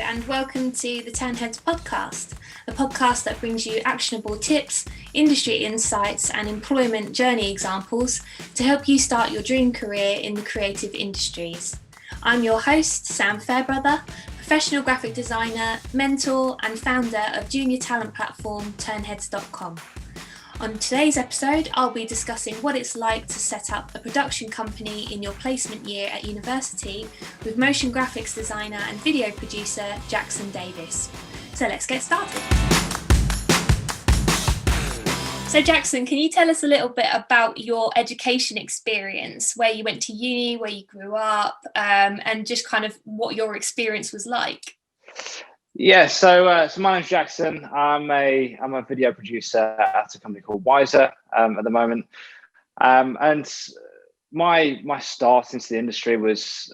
and welcome to the Tern Heads podcast, a podcast that brings you actionable tips, industry insights, and employment journey examples to help you start your dream career in the creative industries. I'm your host, Sam Fairbrother, professional graphic designer, mentor, and founder of junior talent platform turnheads.com. On today's episode, I'll be discussing what it's like to set up a production company in your placement year at university with motion graphics designer and video producer Jackson Davis. So let's get started. So Jackson, can you tell us a little bit about your education experience, where you went to uni, where you grew up, and just kind of what your experience was like? Yeah, so my name's Jackson. I'm a video producer at a company called Wiser at the moment, and my start into the industry was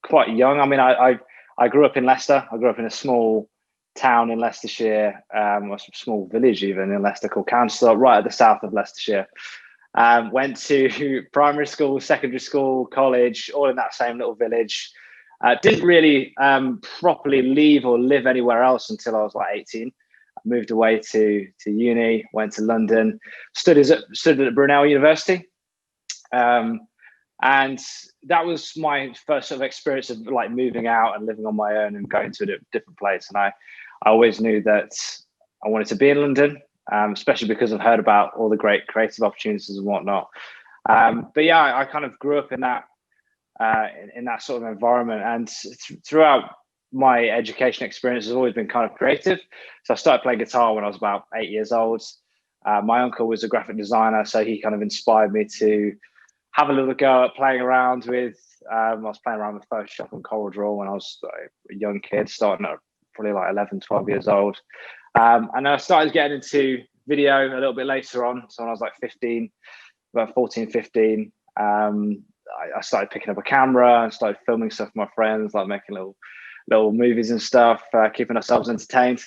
quite young. I mean, I grew up in Leicester. I grew up in a small town in Leicestershire, or a small village even in Leicester called Council, right at the south of Leicestershire. Went to primary school, secondary school, college, all in that same little village. Didn't really properly leave or live anywhere else until I was like 18. I moved away to uni, went to London, studied at Brunel University. And that was my first sort of experience of like moving out and living on my own and going to a different place. And I always knew that I wanted to be in London, especially because I've heard about all the great creative opportunities and whatnot. But yeah, I kind of grew up in that sort of environment, and throughout my education experience has always been kind of creative. So I started playing guitar when I was about 8 years old. My uncle was a graphic designer, so he kind of inspired me to have a little go at playing around with I was playing around with Photoshop and CorelDRAW when I was a young kid, starting at probably like 11, 12 years old. And I started getting into video a little bit later on. So when I was like 15, about 14, 15, I started picking up a camera and started filming stuff with my friends, like making little movies and stuff, keeping ourselves entertained.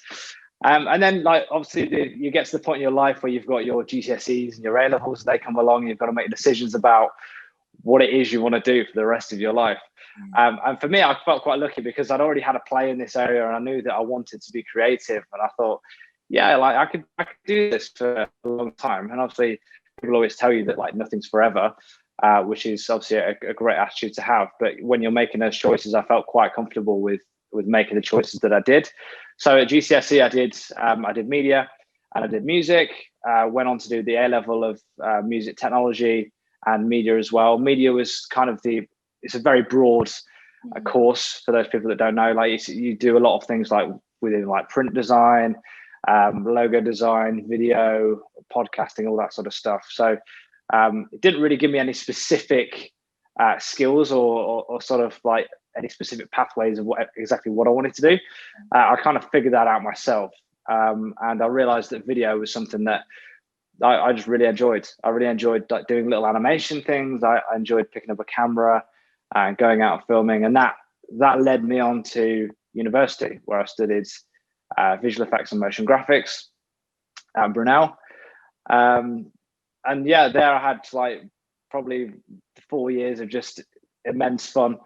And then, like, obviously, you get to the point in your life where you've got your GCSEs and your A levels. They come along, and you've got to make decisions about what it is you want to do for the rest of your life. And for me, I felt quite lucky because I'd already had a play in this area, and I knew that I wanted to be creative. And I thought, yeah, like I could do this for a long time. And obviously, people always tell you that like nothing's forever. Which is obviously a great attitude to have. But when you're making those choices, I felt quite comfortable with making the choices that I did. So at GCSE, I did media and I did music. Went on to do the A level of music technology and media as well. Media was kind of it's a very broad course for those people that don't know. Like you do a lot of things like within like print design, logo design, video, podcasting, all that sort of stuff. So it didn't really give me any specific skills or sort of like any specific pathways of exactly what I wanted to do. I kind of figured that out myself. And I realized that video was something that I just really enjoyed. I really enjoyed like doing little animation things. I enjoyed picking up a camera and going out and filming. And that led me on to university, where I studied visual effects and motion graphics at Brunel. And yeah, there I had like probably 4 years of just immense fun.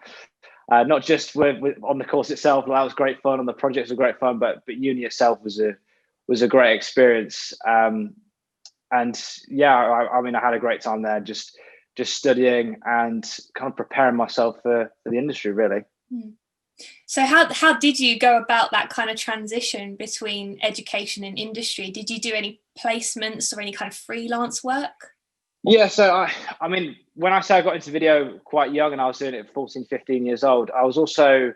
Not just with on the course itself, that was great fun, and the projects were great fun, but uni itself was a great experience. And yeah, I mean, I had a great time there, just studying and kind of preparing myself for the industry, really. So how did you go about that kind of transition between education and industry? Did you do any placements or any kind of freelance work? Yeah, so I mean, when I say I got into video quite young and I was doing it at 14, 15 years old, I was also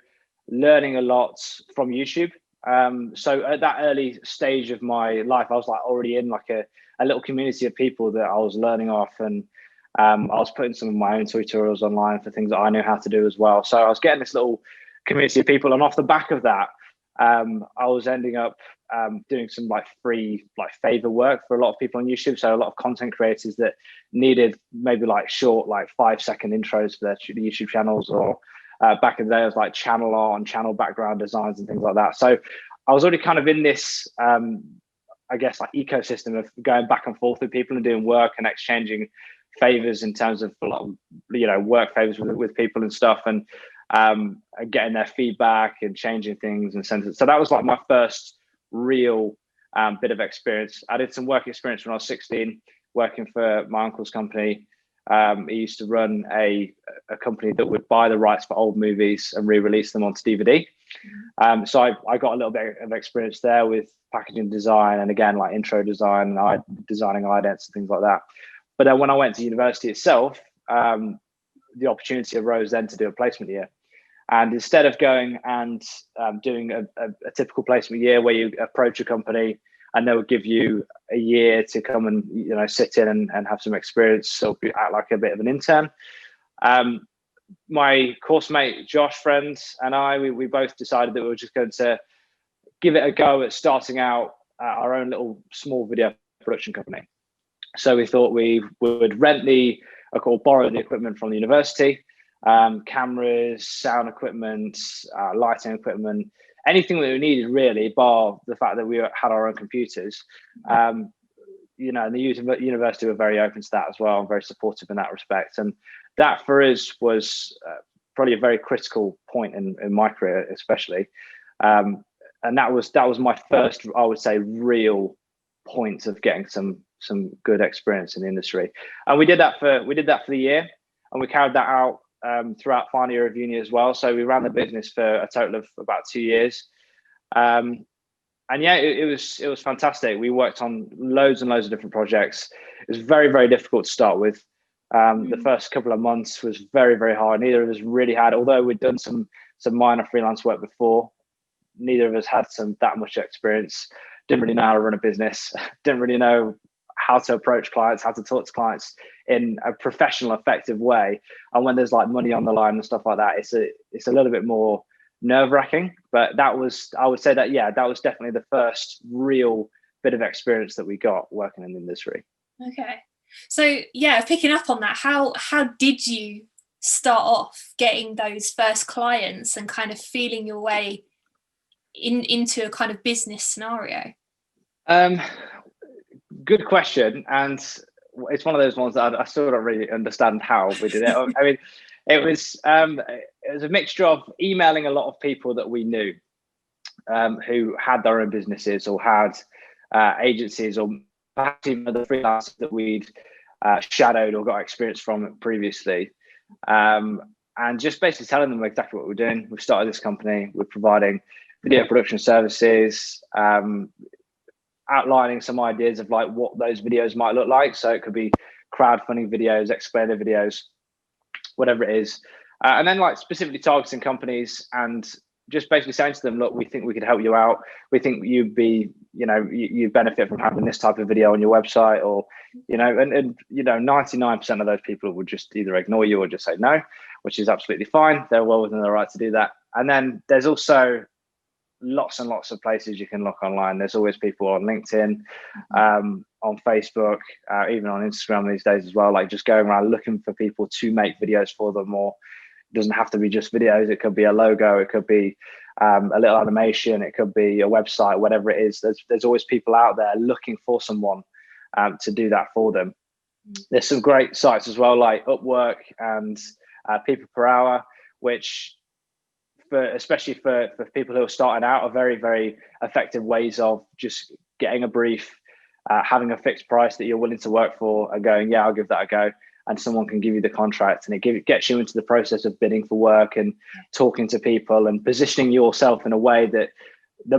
learning a lot from YouTube. So at that early stage of my life, I was like already in like a little community of people that I was learning off, and I was putting some of my own tutorials online for things that I knew how to do as well. So I was getting this little community of people, and off the back of that, I was ending up doing some like free like favor work for a lot of people on YouTube. So a lot of content creators that needed maybe like short like 5-second intros for their YouTube channels, or back in the day it was like channel art and channel background designs and things like that. So I was already kind of in this I guess like ecosystem of going back and forth with people and doing work and exchanging favors in terms of, you know, work favors with people and stuff. And and getting their feedback and changing things and sentences. So that was like my first real bit of experience. I did some work experience when I was 16, working for my uncle's company. He used to run a company that would buy the rights for old movies and re-release them onto DVD. So I got a little bit of experience there with packaging design, and again, like intro design and designing idents and things like that. But then when I went to university itself, the opportunity arose then to do a placement year. And instead of going and doing a typical placement year where you approach a company and they will give you a year to come and sit in and have some experience, so act like a bit of an intern. My course mate, Josh, friends, and I, we both decided that we were just going to give it a go at starting out our own little small video production company. So we thought we would borrow the equipment from the university, cameras, sound equipment, lighting equipment, anything that we needed really, bar the fact that we had our own computers. And the university were very open to that as well, and very supportive in that respect. And that for us was probably a very critical point in my career, especially. And that was my first, I would say, real point of getting some good experience in the industry. And we did that for the year, and we carried that out throughout final year of uni as well. So we ran the business for a total of about 2 years. And yeah, it was fantastic. We worked on loads and loads of different projects. It was very, very difficult to start with. The first couple of months was very, very hard. Neither of us really had, although we'd done some minor freelance work before, neither of us had that much experience. Didn't really know how to run a business. Didn't really know how to approach clients, how to talk to clients in a professional, effective way. And when there's like money on the line and stuff like that, it's a little bit more nerve-wracking. But I would say that was definitely the first real bit of experience that we got working in the industry. Okay, so yeah, picking up on that, how did you start off getting those first clients and kind of feeling your way into a kind of business scenario? Good question, and it's one of those ones that I still don't really understand how we did it. I mean, it was a mixture of emailing a lot of people that we knew who had their own businesses or had agencies, or perhaps even the freelancers that we'd shadowed or got experience from previously, and just basically telling them exactly what we're doing. We've started this company. We're providing video production services, outlining some ideas of like what those videos might look like. So it could be crowdfunding videos, explainer videos, whatever it is. And then like specifically targeting companies and just basically saying to them, look, we think we could help you out. We think you'd benefit from having this type of video on your website, or, and 99% of those people would just either ignore you or just say no, which is absolutely fine. They're well within their right to do that. And then there's also lots and lots of places you can look online. There's always people on LinkedIn, on Facebook, even on Instagram these days as well, like just going around looking for people to make videos for them. Or it doesn't have to be just videos. It could be a logo, it could be a little animation, it could be a website, whatever it is. There's always people out there looking for someone to do that for them. There's some great sites as well, like Upwork and People Per Hour, which especially for people who are starting out, are very, very effective ways of just getting a brief, having a fixed price that you're willing to work for, and going, yeah, I'll give that a go. And someone can give you the contract, and it gets you into the process of bidding for work and talking to people and positioning yourself in a way that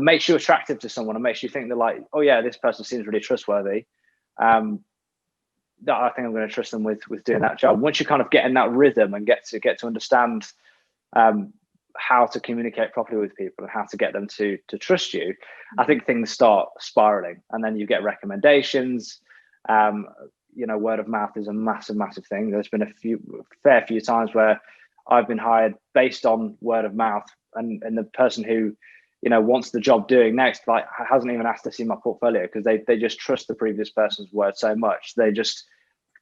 makes you attractive to someone and makes you think they're like, oh yeah, this person seems really trustworthy. That I think I'm going to trust them with doing that job. Once you kind of get in that rhythm and get to understand how to communicate properly with people and how to get them to trust you, I think things start spiraling, and then you get recommendations. Word of mouth is a massive thing. There's been a fair few times where I've been hired based on word of mouth, and the person who wants the job doing next hasn't even asked to see my portfolio, because they just trust the previous person's word so much. They just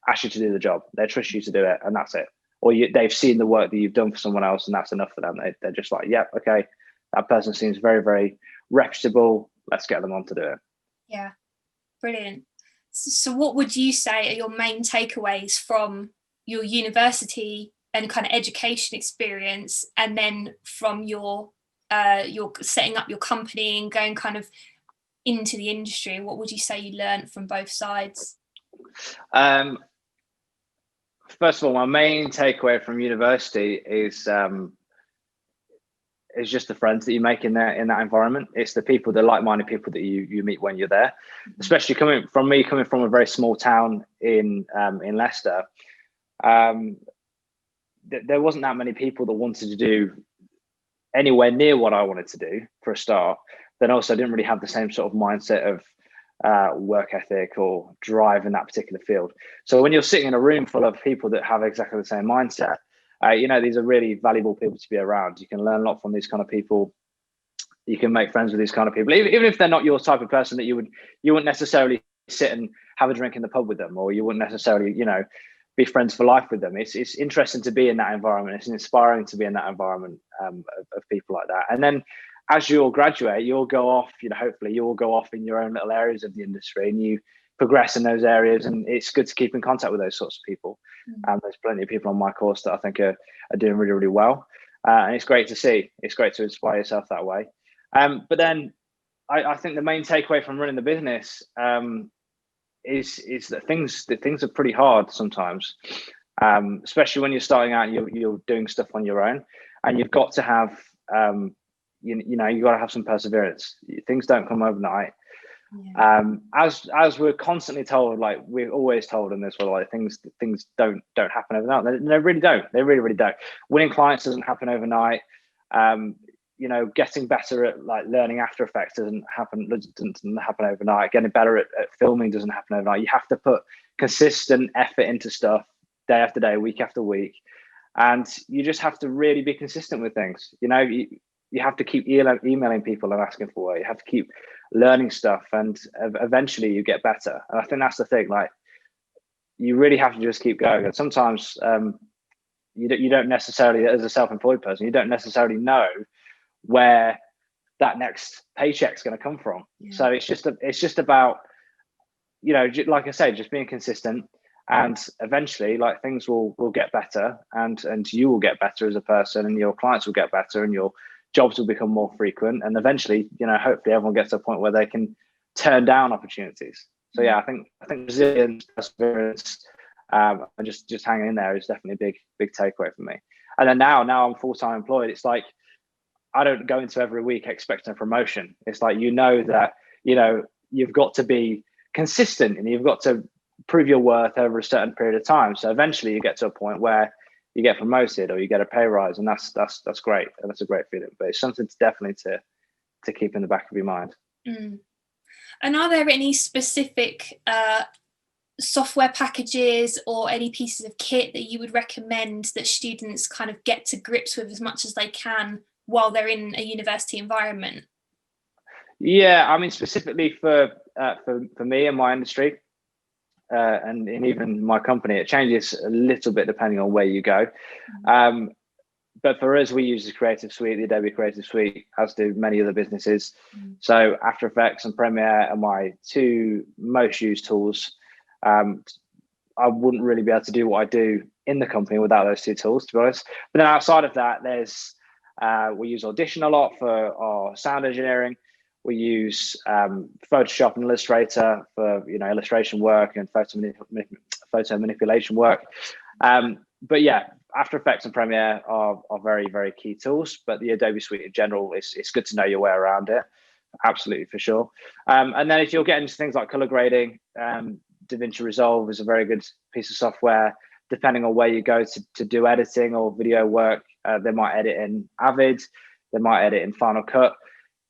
ask you to do the job. They trust you to do it, and that's it. Or they've seen the work that you've done for someone else, and that's enough for them. They're just like, yeah, okay, that person seems very, very reputable. Let's get them on to do it. Yeah, brilliant. So what would you say are your main takeaways from your university and kind of education experience, and then from your setting up your company and going kind of into the industry, what would you say you learned from both sides? First of all, my main takeaway from university is just the friends that you make in that environment. It's the people, the like-minded people that you meet when you're there. Especially coming from a very small town in Leicester. There wasn't that many people that wanted to do anywhere near what I wanted to do for a start. Then also didn't really have the same sort of mindset of work ethic or drive in that particular field. So when you're sitting in a room full of people that have exactly the same mindset, these are really valuable people to be around. You can learn a lot from these kind of people. You can make friends with these kind of people, even if they're not your type of person that you wouldn't necessarily sit and have a drink in the pub with them, or you wouldn't necessarily, be friends for life with them. It's interesting to be in that environment. It's inspiring to be in that environment of people like that. And then as you'll graduate, you'll go off, hopefully you'll go off in your own little areas of the industry and you progress in those areas. And it's good to keep in contact with those sorts of people. There's plenty of people on my course that I think are doing really, really well. And it's great to see. It's great to inspire yourself that way. But then I think the main takeaway from running the business is that things are pretty hard sometimes, especially when you're starting out and you're doing stuff on your own, and you've got to have you've got to have some perseverance. Things don't come overnight. As we're constantly told, like we're always told in this world, like things don't happen overnight. They really don't. They really don't. Winning clients doesn't happen overnight. Getting better at like learning After Effects doesn't happen overnight. Getting better at filming doesn't happen overnight. You have to put consistent effort into stuff day after day, week after week, and you just have to really be consistent with things. You have to keep emailing people and asking for work. You have to keep learning stuff, and eventually you get better. And I think that's the thing. Like, you really have to just keep going. And sometimes you don't necessarily, as a self-employed person, you don't necessarily know where that next paycheck's going to come from. So it's just about, like I say, just being consistent, and eventually like things will get better, and you will get better as a person, and your clients will get better, and your jobs will become more frequent, and eventually, hopefully everyone gets to a point where they can turn down opportunities. So I think resilience, perseverance, and just hanging in there is definitely a big takeaway for me. And then now I'm full-time employed. It's like I don't go into every week expecting a promotion. It's like, that, you've got to be consistent and you've got to prove your worth over a certain period of time. So eventually you get to a point where you get promoted or you get a pay rise, and that's great. And that's a great feeling, but it's something to definitely to keep in the back of your mind. And are there any specific software packages or any pieces of kit that you would recommend that students kind of get to grips with as much as they can while they're in a university environment? Yeah, I mean, specifically for me and my industry, and even my company, it changes a little bit depending on where you go. But for us, we use the Creative Suite, the Adobe Creative Suite, as do many other businesses. So After Effects and Premiere are my two most used tools. I wouldn't really be able to do what I do in the company without those two tools, to be honest. But then outside of that, we use Audition a lot for our sound engineering. We use Photoshop and Illustrator for illustration work and photo manipulation work. But yeah, After Effects and Premiere are very, very key tools. But the Adobe Suite in general, it's good to know your way around it. Absolutely, for sure. And then if you're getting into things like color grading, DaVinci Resolve is a very good piece of software. Depending on where you go to do editing or video work, they might edit in Avid, they might edit in Final Cut.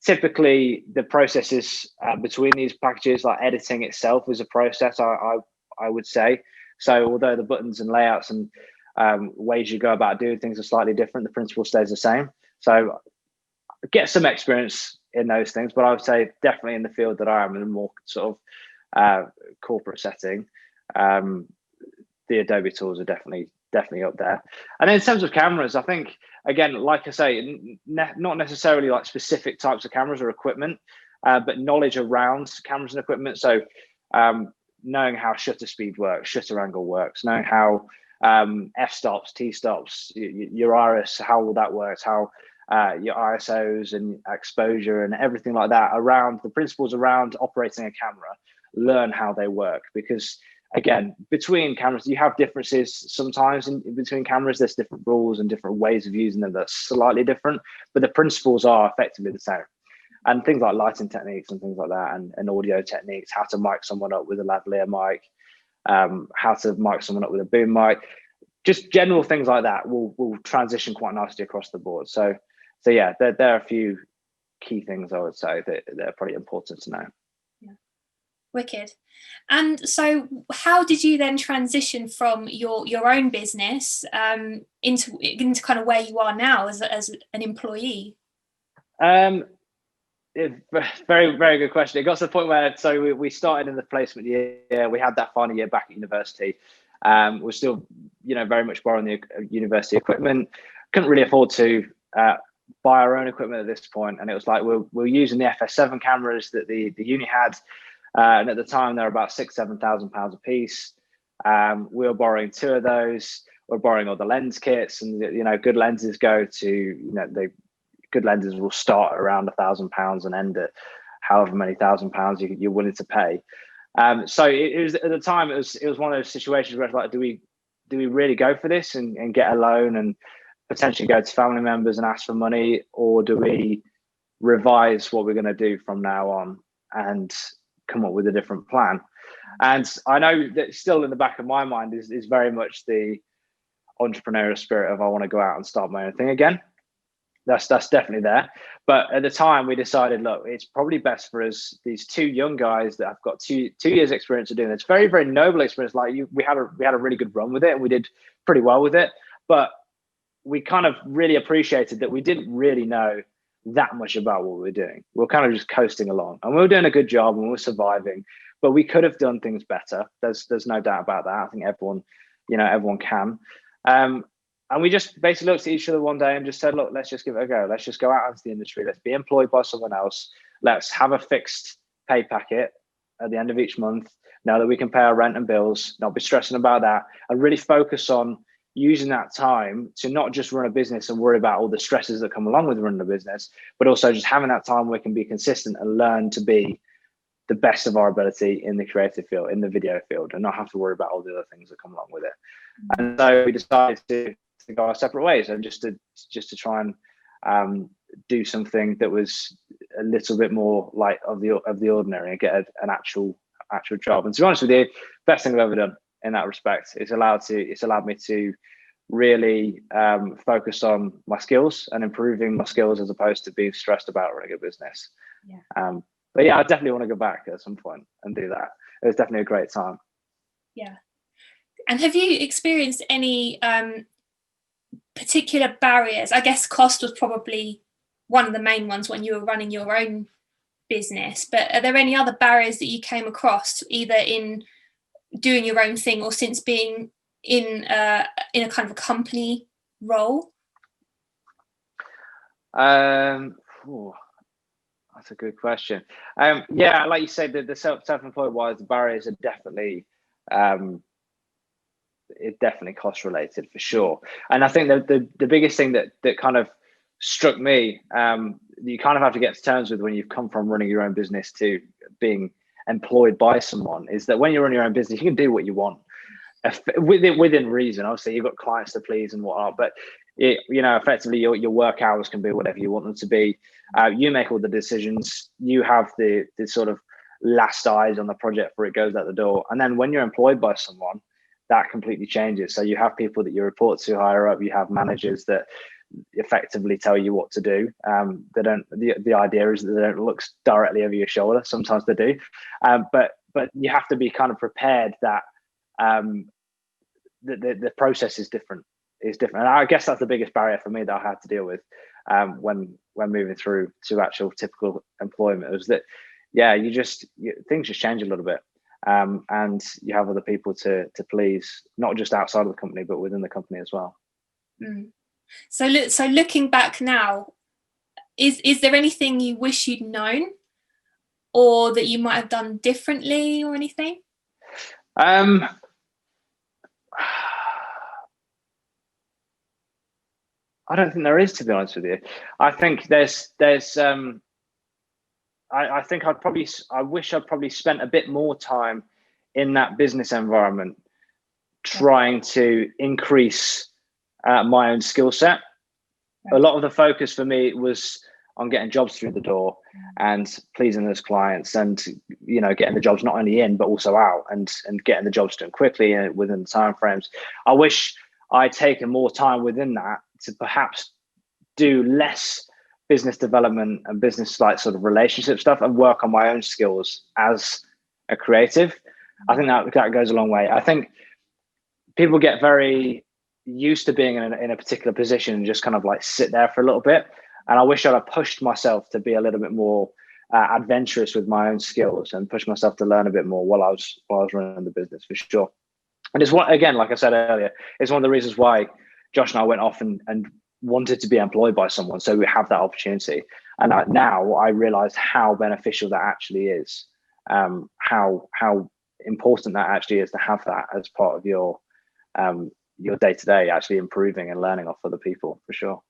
Typically, the processes between these packages, like editing itself, is a process, I would say. So although the buttons and layouts and ways you go about doing things are slightly different, the principle stays the same. So get some experience in those things, but I would say definitely in the field that I am, in a more sort of corporate setting, the Adobe tools are definitely up there. And then in terms of cameras, I think, again, like I say, not necessarily like specific types of cameras or equipment, but knowledge around cameras and equipment. So knowing how shutter speed works, shutter angle works, knowing how F stops, T stops, your iris, how all that works, how your ISOs and exposure and everything like that around the principles around operating a camera, learn how they work. Because again, between cameras, you have differences sometimes in between cameras. There's different rules and different ways of using them that's slightly different, but the principles are effectively the same. And things like lighting techniques and things like that, and audio techniques, how to mic someone up with a lavalier mic, how to mic someone up with a boom mic, just general things like that will transition quite nicely across the board. So yeah, there are a few key things I would say that are probably important to know. Yeah. Wicked. And so how did you then transition from your own business into kind of where you are now as an employee? Very, very good question. It got to the point where, so we started in the placement year. We had that final year back at university. We're still, very much borrowing the university equipment. Couldn't really afford to buy our own equipment at this point, and it was like we're using the FS7 cameras that the uni had, and at the time they were about £6,000-7,000 a piece. We were borrowing 2 of those. We're borrowing all the lens kits, and good lenses go to good lenses will start around £1,000 and end at however many £1,000 you're willing to pay. So it was at the time, it was one of those situations where it's like, do we really go for this and get a loan and potentially go to family members and ask for money, or do we revise what we're going to do from now on and come up with a different plan? And I know that still in the back of my mind is very much the entrepreneurial spirit of I want to go out and start my own thing again. That's definitely there. But at the time we decided, look, it's probably best for us, these 2 young guys that have got two years experience of doing this, very, very noble experience. Like we had a really good run with it and we did pretty well with it. But we kind of really appreciated that we didn't really know that much about what we were doing. We were kind of just coasting along, and we were doing a good job and we were surviving, but we could have done things better. There's no doubt about that. I think everyone can. And we just basically looked at each other one day and just said, look, let's just give it a go. Let's just go out into the industry. Let's be employed by someone else. Let's have a fixed pay packet at the end of each month. Now that we can pay our rent and bills, not be stressing about that, and really focus on using that time to not just run a business and worry about all the stresses that come along with running a business, but also just having that time where we can be consistent and learn to be the best of our ability in the creative field, in the video field, and not have to worry about all the other things that come along with it. And so we decided to go our separate ways, and just to try and do something that was a little bit more like of the ordinary and get an actual job. And to be honest with you, best thing I've ever done in that respect. It's allowed me to really focus on my skills and improving my skills as opposed to being stressed about running a business. Yeah. But yeah, I definitely want to go back at some point and do that. It was definitely a great time. Yeah. And have you experienced any particular barriers? I guess cost was probably one of the main ones when you were running your own business, but are there any other barriers that you came across either in doing your own thing or since being in a kind of a company role? That's a good question. Yeah, like you said, the self-employed wise, the barriers are definitely cost related for sure. And I think the biggest thing that kind of struck me, you kind of have to get to terms with when you've come from running your own business to being employed by someone, is that when you're running your own business, you can do what you want within reason. Obviously, you've got clients to please and whatnot, but effectively your work hours can be whatever you want them to be. You make all the decisions. You have the sort of last eyes on the project before it goes out the door. And then when you're employed by someone, that completely changes. So you have people that you report to higher up. You have managers that effectively tell you what to do. They don't. The idea is that they don't look directly over your shoulder. Sometimes they do, but you have to be kind of prepared that the process is different. And I guess that's the biggest barrier for me that I had to deal with when moving through to actual typical employment, was that things just change a little bit, and you have other people to please, not just outside of the company but within the company as well. So looking back now, is there anything you wish you'd known or that you might have done differently or anything? I don't think there is, to be honest with you. I think I think I wish I'd probably spent a bit more time in that business environment trying to increase my own skill set. A lot of the focus for me was on getting jobs through the door and pleasing those clients, and getting the jobs not only in but also out, and getting the jobs done quickly and within the time frames. I wish I'd taken more time within that to perhaps do less business development and business like sort of relationship stuff and work on my own skills as a creative. I think that goes a long way. I think people get very used to being in a particular position and just kind of like sit there for a little bit. And I wish I'd have pushed myself to be a little bit more adventurous with my own skills and push myself to learn a bit more while I was running the business, for sure. And it's what, again, like I said earlier, it's one of the reasons why Josh and I went off and wanted to be employed by someone, so we have that opportunity. And now I realize how beneficial that actually is, how important that actually is to have that as part of your day-to-day, actually improving and learning off other people, for sure.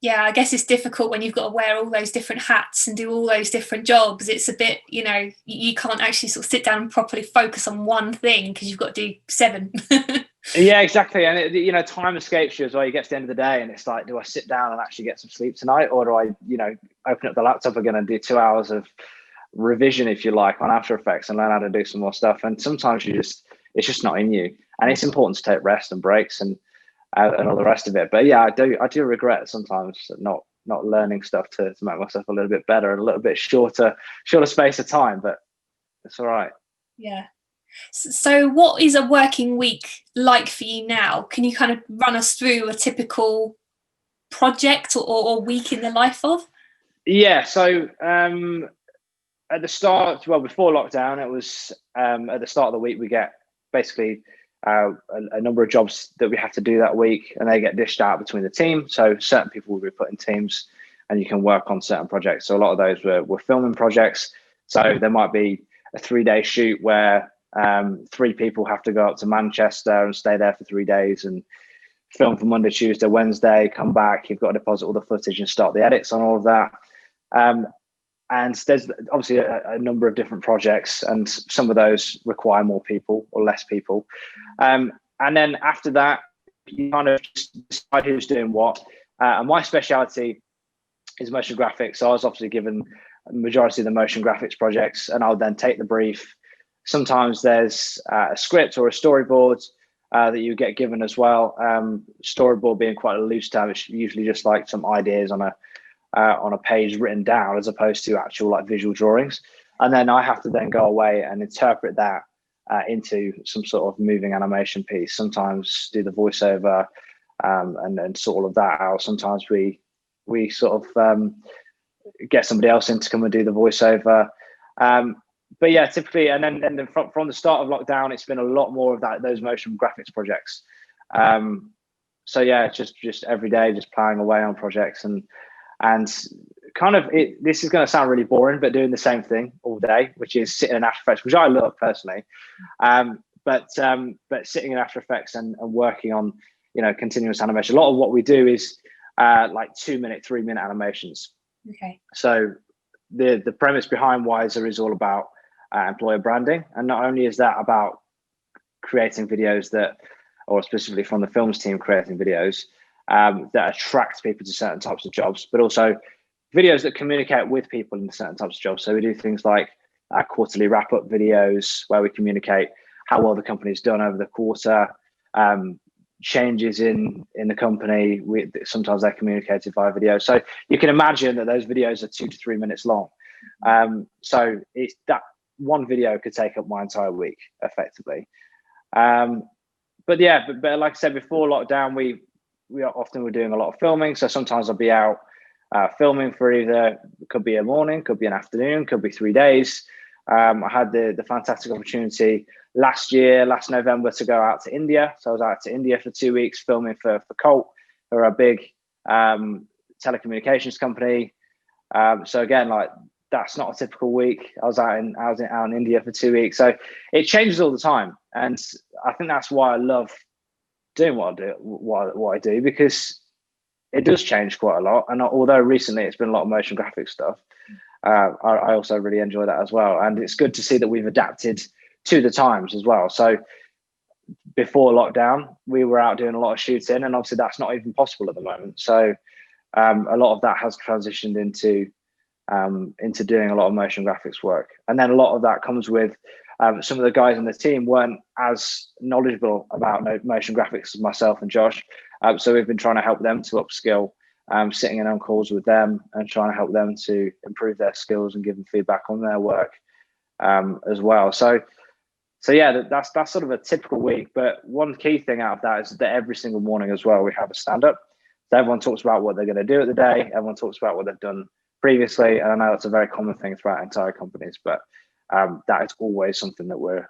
Yeah, I guess it's difficult when you've got to wear all those different hats and do all those different jobs. It's a bit, you can't actually sort of sit down and properly focus on one thing because you've got to do 7. Yeah, exactly. And time escapes you as well. You get to the end of the day and it's like, do I sit down and actually get some sleep tonight, or do I open up the laptop again and do 2 hours of revision, if you like, on After Effects and learn how to do some more stuff? And sometimes it's just not in you, and it's important to take rest and breaks and all the rest of it. But yeah, I do regret sometimes not learning stuff to make myself a little bit better and a little bit shorter space of time, but it's all right. Yeah. So what is a working week like for you now? Can you kind of run us through a typical project or week in the life of? Yeah, so at the start, before lockdown, it was at the start of the week we get basically a number of jobs that we have to do that week, and they get dished out between the team. So certain people will be put in teams and you can work on certain projects. So a lot of those were filming projects. So there might be a 3-day shoot where 3 people have to go up to Manchester and stay there for 3 days and film for Monday, Tuesday, Wednesday, come back. You've got to deposit all the footage and start the edits on all of that. And there's obviously a number of different projects, and some of those require more people or less people. And then after that, you kind of just decide who's doing what. And my speciality is motion graphics. So I was obviously given the majority of the motion graphics projects, and I'll then take the brief. Sometimes there's a script or a storyboard that you get given as well. Storyboard being quite a loose term. It's usually just like some ideas on a page written down, as opposed to actual like visual drawings. And then I have to then go away and interpret that into some sort of moving animation piece. Sometimes do the voiceover and sort all of that out. Sometimes we sort of get somebody else in to come and do the voiceover. But yeah, typically, and then from the start of lockdown, it's been a lot more of those motion graphics projects. So yeah, just every day, just plowing away on projects and kind of this is going to sound really boring, but doing the same thing all day, which is sitting in After Effects, which I love personally. But sitting in After Effects and working on continuous animation. A lot of what we do is like 2-minute, 3-minute animations. Okay. So the premise behind Wiser is all about employer branding, and not only is that about creating videos or specifically from the films team creating videos that attract people to certain types of jobs, but also videos that communicate with people in certain types of jobs. So we do things like quarterly wrap-up videos where we communicate how well the company's done over the quarter, changes in the company. Sometimes they're communicated via video. So you can imagine that those videos are 2 to 3 minutes long. So it's that one video could take up my entire week effectively. But like I said, before lockdown, we were doing a lot of filming. So sometimes I'll be out filming for it could be a morning, could be an afternoon, could be 3 days. I had the fantastic opportunity last November to go out to India. So I was out to India for 2 weeks filming for Colt, who are a big telecommunications company. So again, like that's not a typical week. I was out in India for 2 weeks. So it changes all the time, and I think that's why I love doing what I do, because it does change quite a lot. And although recently it's been a lot of motion graphic stuff, I also really enjoy that as well. And it's good to see that we've adapted to the times as well. So before lockdown, we were out doing a lot of shooting, and obviously that's not even possible at the moment. So a lot of that has transitioned into doing a lot of motion graphics work. And then a lot of that comes with some of the guys on the team weren't as knowledgeable about motion graphics as myself and Josh. So we've been trying to help them to upskill, sitting in on calls with them and trying to help them to improve their skills and give them feedback on their work as well. So yeah, that's sort of a typical week. But one key thing out of that is that every single morning as well, we have a stand-up. So everyone talks about what they're going to do at the day. Everyone talks about what they've done previously. And I know it's a very common thing throughout entire companies, but that is always something that we're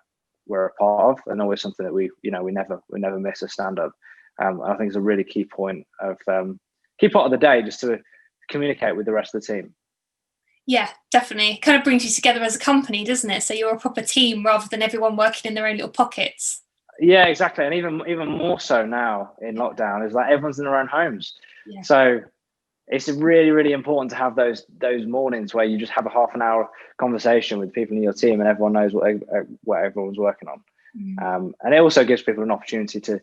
a part of, and always something that we never miss a stand-up. I think it's a really key point of key part of the day, just to communicate with the rest of the team. Yeah, definitely. It kind of brings you together as a company, doesn't it? So you're a proper team rather than everyone working in their own little pockets. Yeah, exactly. And even more so now in lockdown is like everyone's in their own homes. Yeah. So it's really, really important to have those mornings where you just have a half an hour conversation with people in your team and everyone knows what everyone's working on. And it also gives people an opportunity to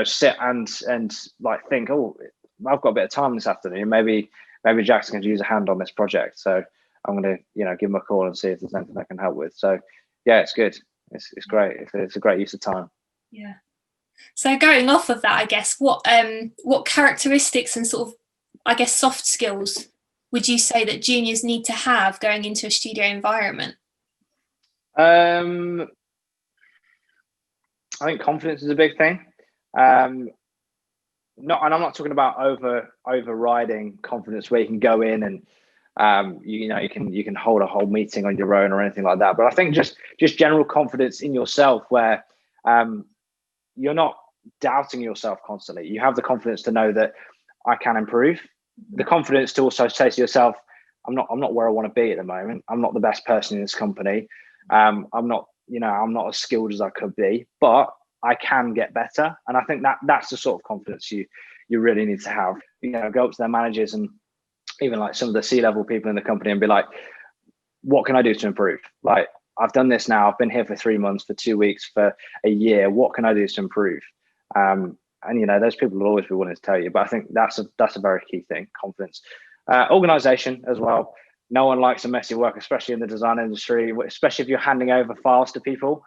sit and like think, oh, I've got a bit of time this afternoon. Maybe Jackson can use a hand on this project. So I'm going to give him a call and see if there's anything I can help with. So yeah, it's good. It's great. It's a great use of time. Yeah. So going off of that, I guess, what characteristics and sort of, I guess, soft skills would you say that juniors need to have going into a studio environment? I think confidence is a big thing. And I'm not talking about overriding confidence where you can go in and you can hold a whole meeting on your own or anything like that. But I think just general confidence in yourself, where you're not doubting yourself constantly. You have the confidence to know that I can improve. The confidence to also say to yourself, I'm not where I want to be at the moment. I'm not the best person in this company. I'm not as skilled as I could be, but I can get better. And I think that's the sort of confidence you really need to have. Go up to their managers and even like some of the C-level people in the company and be like, what can I do to improve? Like, I've done this now. I've been here for 3 months, for 2 weeks, for a year. What can I do to improve? And those people will always be willing to tell you. But I think that's a very key thing: confidence, organization as well. No one likes a messy work, especially in the design industry. Especially if you're handing over files to people.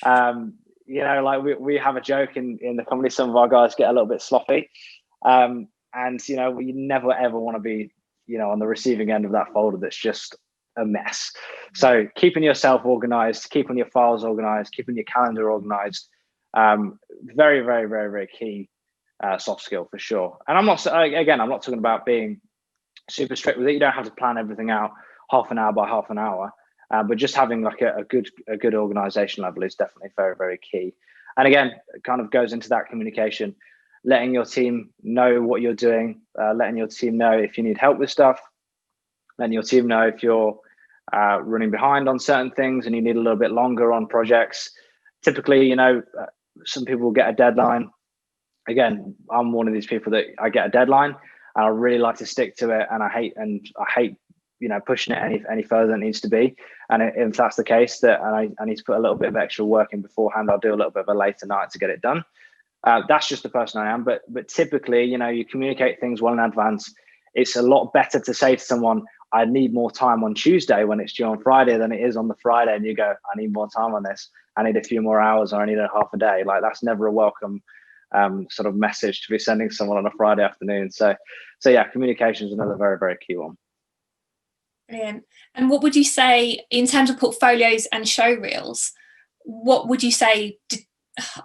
Like we have a joke in the company. Some of our guys get a little bit sloppy, and you never ever want to be on the receiving end of that folder that's just a mess. So keeping yourself organized, keeping your files organized, keeping your calendar organized, very, very, very, very key soft skill for sure. And I'm not talking about being super strict with it. You don't have to plan everything out half an hour by half an hour, but just having like a good organization level is definitely very, very key. And again, it kind of goes into that communication, letting your team know what you're doing, letting your team know if you need help with stuff, letting your team know if you're running behind on certain things and you need a little bit longer on projects. Typically, some people will get a deadline. Again, I'm one of these people that I get a deadline and I really like to stick to it, and I hate pushing it any further than it needs to be. And if that's the case, that I need to put a little bit of extra work in beforehand, I'll do a little bit of a later night to get it done. That's just the person I am. But typically, you communicate things well in advance. It's a lot better to say to someone, I need more time on Tuesday when it's due on Friday than it is on the Friday. And you go, I need more time on this. I need a few more hours, or I need a half a day. Like, that's never a welcome sort of message to be sending someone on a Friday afternoon. So yeah, communication is another very, very key one. Brilliant. And what would you say in terms of portfolios and showreels? What would you say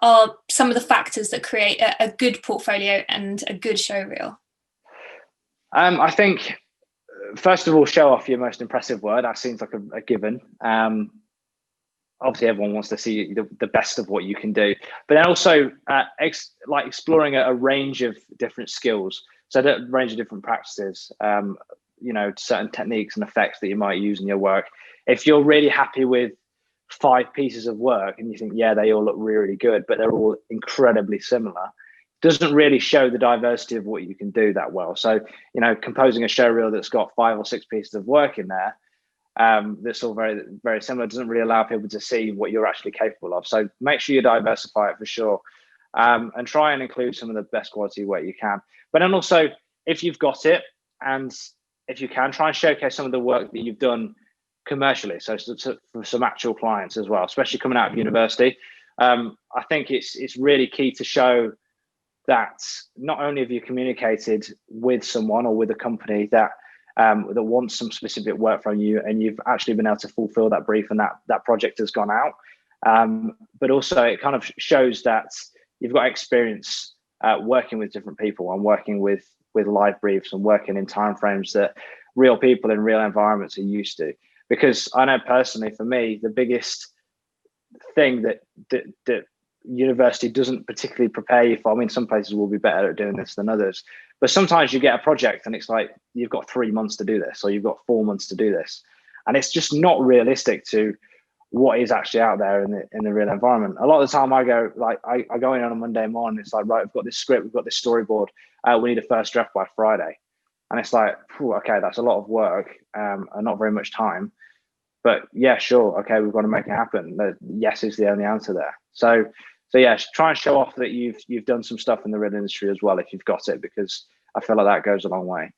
are some of the factors that create a good portfolio and a good showreel? I think, first of all, show off your most impressive work. That seems like a given. Obviously, everyone wants to see the best of what you can do, but then also exploring a range of different skills. So a range of different practices, certain techniques and effects that you might use in your work. If you're really happy with 5 pieces of work and you think, yeah, they all look really, really good, but they're all incredibly similar, doesn't really show the diversity of what you can do that well. So, composing a showreel that's got 5 or 6 pieces of work in there, that's all very, very similar, doesn't really allow people to see what you're actually capable of. So make sure you diversify it for sure, and try and include some of the best quality work you can. But then also, if you've got it, and if you can, try and showcase some of the work that you've done commercially, so for some actual clients as well, especially coming out of university. I think it's really key to show that not only have you communicated with someone or with a company that wants some specific work from you, and you've actually been able to fulfill that brief, and that project has gone out, but also it kind of shows that you've got experience working with different people and working with live briefs and working in timeframes that real people in real environments are used to. Because I know personally, for me, the biggest thing that university doesn't particularly prepare you for, I mean, some places will be better at doing this than others, but sometimes you get a project and it's like, you've got 3 months to do this, or you've got 4 months to do this. And it's just not realistic to what is actually out there in the real environment. A lot of the time I go in on a Monday morning, it's like, right, we've got this script, we've got this storyboard, we need a first draft by Friday. And it's like, okay, that's a lot of work, and not very much time. But yeah, sure, okay, we've got to make it happen. Yes is the only answer there. So yeah, try and show off that you've done some stuff in the real industry as well, if you've got it, because I feel like that goes a long way.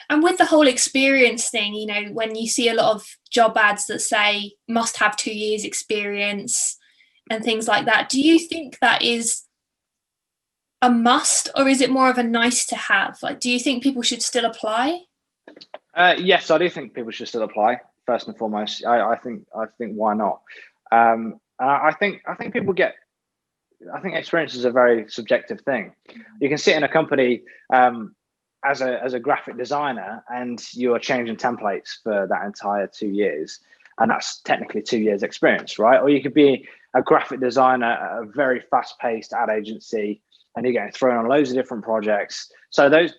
And with the whole experience thing, when you see a lot of job ads that say must have 2 years experience and things like that, do you think that is a must, or is it more of a nice to have? Like, do you think people should still apply? Yes, I do think people should still apply. First and foremost, I think why not? I think people get. I think experience is a very subjective thing. You can sit in a company as a graphic designer, and you are changing templates for that entire 2 years, and that's technically 2 years experience, right? Or you could be a graphic designer at a very fast-paced ad agency, and you're getting thrown on loads of different projects. So those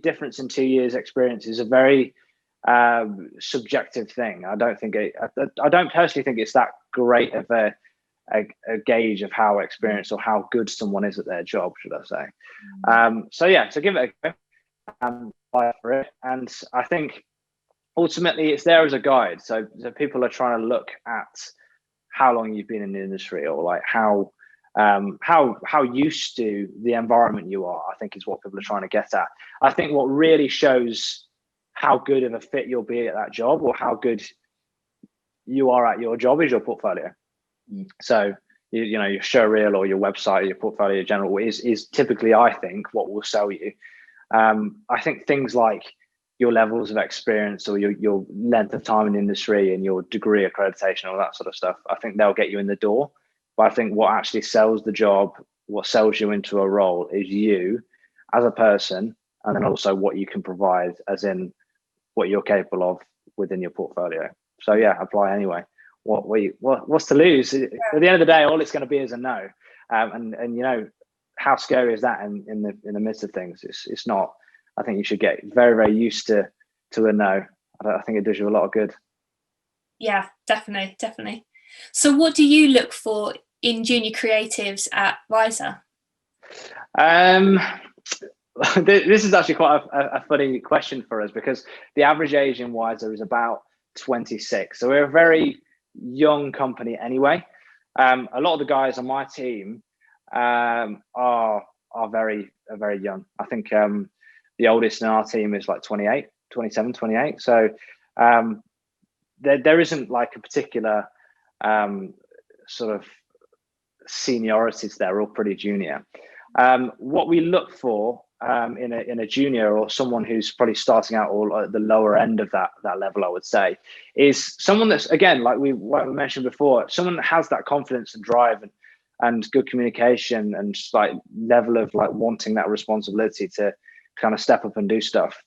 difference in 2 years experience is a very subjective thing. I don't personally think it's that great of a gauge of how experienced or how good someone is at their job, should I say. So yeah, so give it a go, apply for it. And I think ultimately it's there as a guide. So people are trying to look at how long you've been in the industry, or like how used to the environment you are, I think is what people are trying to get at. I think what really shows how good of a fit you'll be at that job, or how good you are at your job, is your portfolio. So your showreel or your website or your portfolio in general is typically, I think, what will sell you. I think things like your levels of experience, or your length of time in the industry, and your degree accreditation, all that sort of stuff, I think they'll get you in the door. But I think what actually sells the job, what sells you into a role, is you as a person, and then also what you can provide, as in what you're capable of within your portfolio. So yeah, apply anyway. What's to lose? At the end of the day, all it's going to be is a no. And how scary is that in the midst of things? It's not. I think you should get very, very used to a no. I think it does you a lot of good. Yeah, definitely. So what do you look for in junior creatives at Wiser? This is actually quite a funny question for us, because the average age in Wiser is about 26. So we're a very young company anyway. A lot of the guys on my team are very young. I think the oldest in our team is like 27, 28. So there isn't like a particular sort of seniorities. They're all pretty junior. What we look for in a junior, or someone who's probably starting out, or at the lower end of that level, I would say, is someone that's, again, like we mentioned before, someone that has that confidence and drive and good communication, and like level of like wanting that responsibility to kind of step up and do stuff.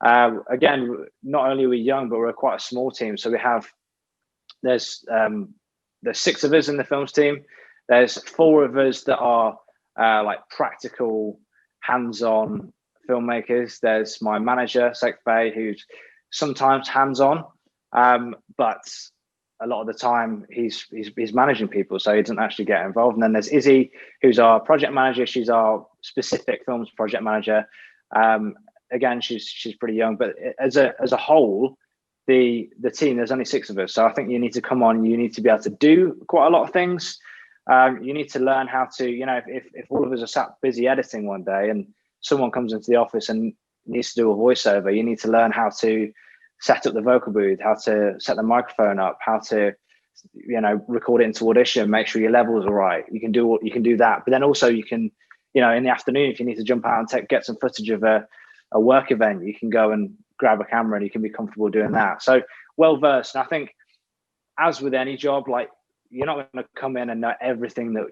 Again, not only are we young, but we're quite a small team. So there's 6 of us in the films team. There's 4 of us that are like practical, hands-on filmmakers. There's my manager, Sekfei, who's sometimes hands-on, but a lot of the time he's managing people, so he doesn't actually get involved. And then there's Izzy, who's our project manager. She's our specific films project manager. Again, she's pretty young, but as a whole, the team, there's only 6 of us. So I think you need to come on. You need to be able to do quite a lot of things. You need to learn how to, if all of us are sat busy editing one day and someone comes into the office and needs to do a voiceover, you need to learn how to set up the vocal booth, how to set the microphone up, how to, record it into Audition, make sure your levels are right. You can do that. But then also you can, in the afternoon, if you need to jump out and get some footage of a work event, you can go and grab a camera and you can be comfortable doing that. So well versed. And I think, as with any job, like, you're not going to come in and know everything that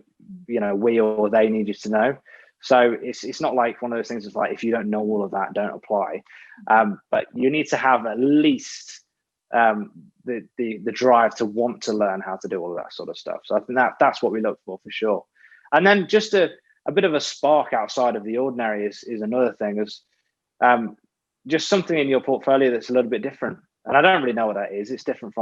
we or they need you to know. So it's not like one of those things that's like, if you don't know all of that, don't apply. But you need to have at least the drive to want to learn how to do all of that sort of stuff. So I think that's what we look for sure. And then just a bit of a spark outside of the ordinary is another thing. Is just something in your portfolio that's a little bit different. And I don't really know what that is. It's different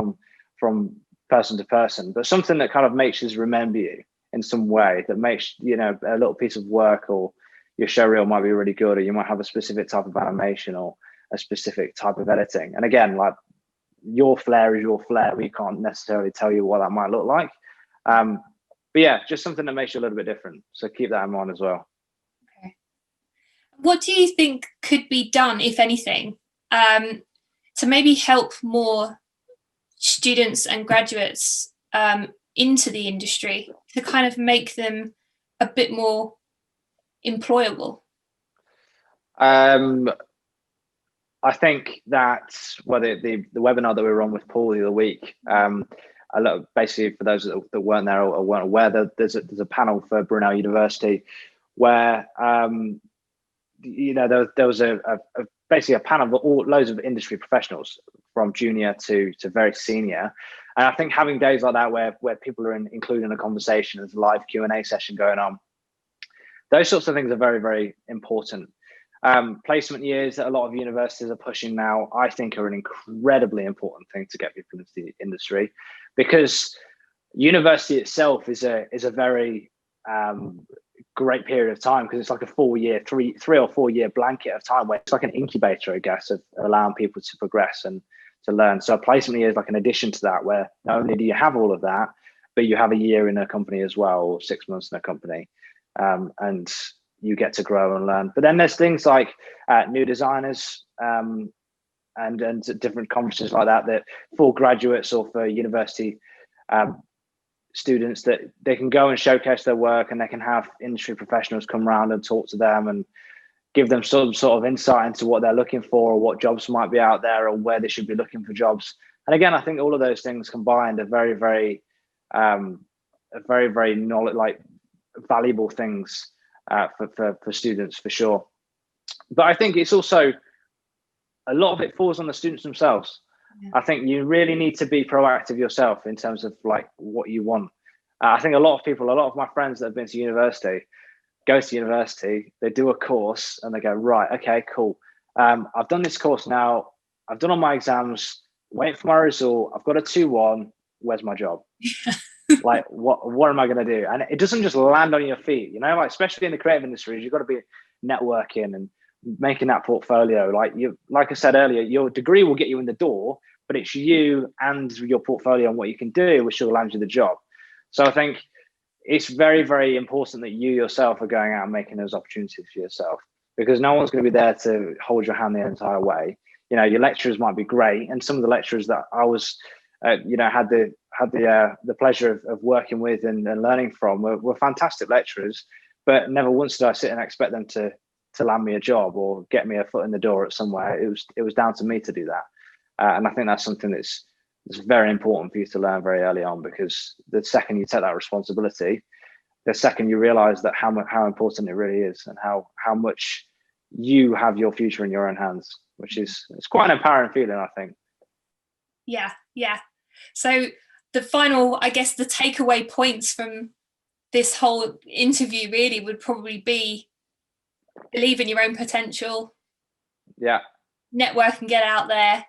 from person to person, but something that kind of makes us remember you in some way, that makes, a little piece of work, or your showreel might be really good, or you might have a specific type of animation or a specific type of editing. And again, like, your flair is your flair. We can't necessarily tell you what that might look like. But yeah, just something that makes you a little bit different. So keep that in mind as well. Okay. What do you think could be done, if anything, to maybe help more students and graduates into the industry, to kind of make them a bit more employable? I think that the webinar that we were on with Paul the other week, basically for those that weren't there or weren't aware, there's a panel for Brunel University where there was basically a panel of loads of industry professionals from junior to very senior. And I think having days like that where people are included in a conversation, there's a live Q&A session going on, those sorts of things are very, very important. Placement years that a lot of universities are pushing now, I think, are an incredibly important thing to get people into the industry, because university itself is a very great period of time, because it's like a 4 year, 3 or 4 year blanket of time where it's like an incubator, I guess, of allowing people to progress and to learn. So a placement year is like an addition to that, where not only do you have all of that, but you have a year in a company as well, or 6 months in a company, and you get to grow and learn. But then there's things like new designers and different conferences like that for graduates or for university students, that they can go and showcase their work, and they can have industry professionals come around and talk to them and give them some sort of insight into what they're looking for, or what jobs might be out there, or where they should be looking for jobs. And again, I think all of those things combined are very, very, very valuable things for students, for sure. But I think it's also, a lot of it falls on the students themselves. Yeah. I think you really need to be proactive yourself in terms of like what you want. I think a lot of my friends that have been to university, go to university, they do a course and they go, right, okay, cool. I've done this course now. I've done all my exams, wait for my result. I've got a 2-1. Where's my job? Like, what am I going to do? And it doesn't just land on your feet, like, especially in the creative industries, you've got to be networking and making that portfolio. Like I said earlier, your degree will get you in the door, but it's you and your portfolio and what you can do which will land you the job. So I think it's very, very important that you yourself are going out and making those opportunities for yourself, because no one's going to be there to hold your hand the entire way. Your lecturers might be great, and some of the lecturers that I was had the pleasure of working with and learning from were fantastic lecturers, but never once did I sit and expect them to land me a job or get me a foot in the door at somewhere. It was down to me to do that, and I think that's something that's very important for you to learn very early on, because the second you take that responsibility, the second you realize that how important it really is, and how much you have your future in your own hands, which is, it's quite an empowering feeling, I think. Yeah. So the final, I guess, the takeaway points from this whole interview really would probably be: believe in your own potential. Yeah. Network and get out there.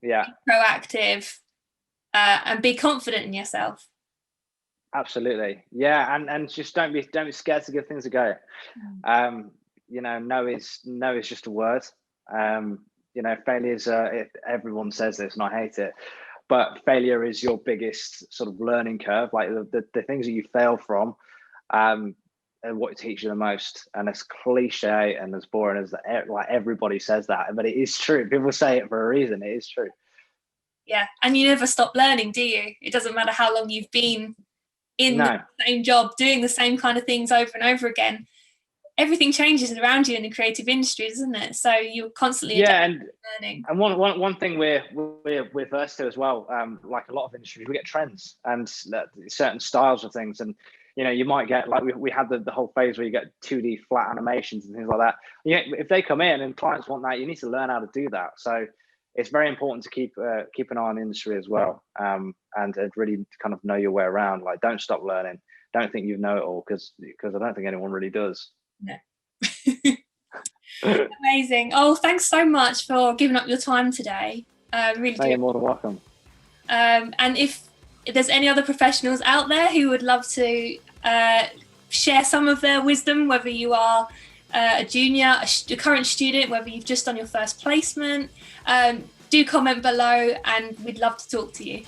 Yeah. Be proactive. and be confident in yourself. Absolutely. Yeah. And just don't be scared to give things a go. No is just a word. Failures everyone says this and I hate it, but failure is your biggest sort of learning curve. Like the things that you fail from, and what teaches you the most. And as cliche and as boring as that, like everybody says that, but it is true. People say it for a reason. It is true. Yeah, and you never stop learning, do you? It doesn't matter how long you've been in the same job, doing the same kind of things over and over again. Everything changes around you in the creative industry, doesn't it? So you're constantly learning. And one thing we're versed to as well, like a lot of industries, we get trends and certain styles of things. And you might get, like we had the whole phase where you get 2D flat animations and things like that. If they come in and clients want that, you need to learn how to do that. So it's very important to keep an eye on the industry as well, and really kind of know your way around. Like, don't stop learning. Don't think you know it all, because I don't think anyone really does. No. Amazing. Oh, thanks so much for giving up your time today. Really do. You're more than welcome. And if there's any other professionals out there who would love to share some of their wisdom, whether you are a junior, a current student, whether you've just done your first placement, do comment below and we'd love to talk to you.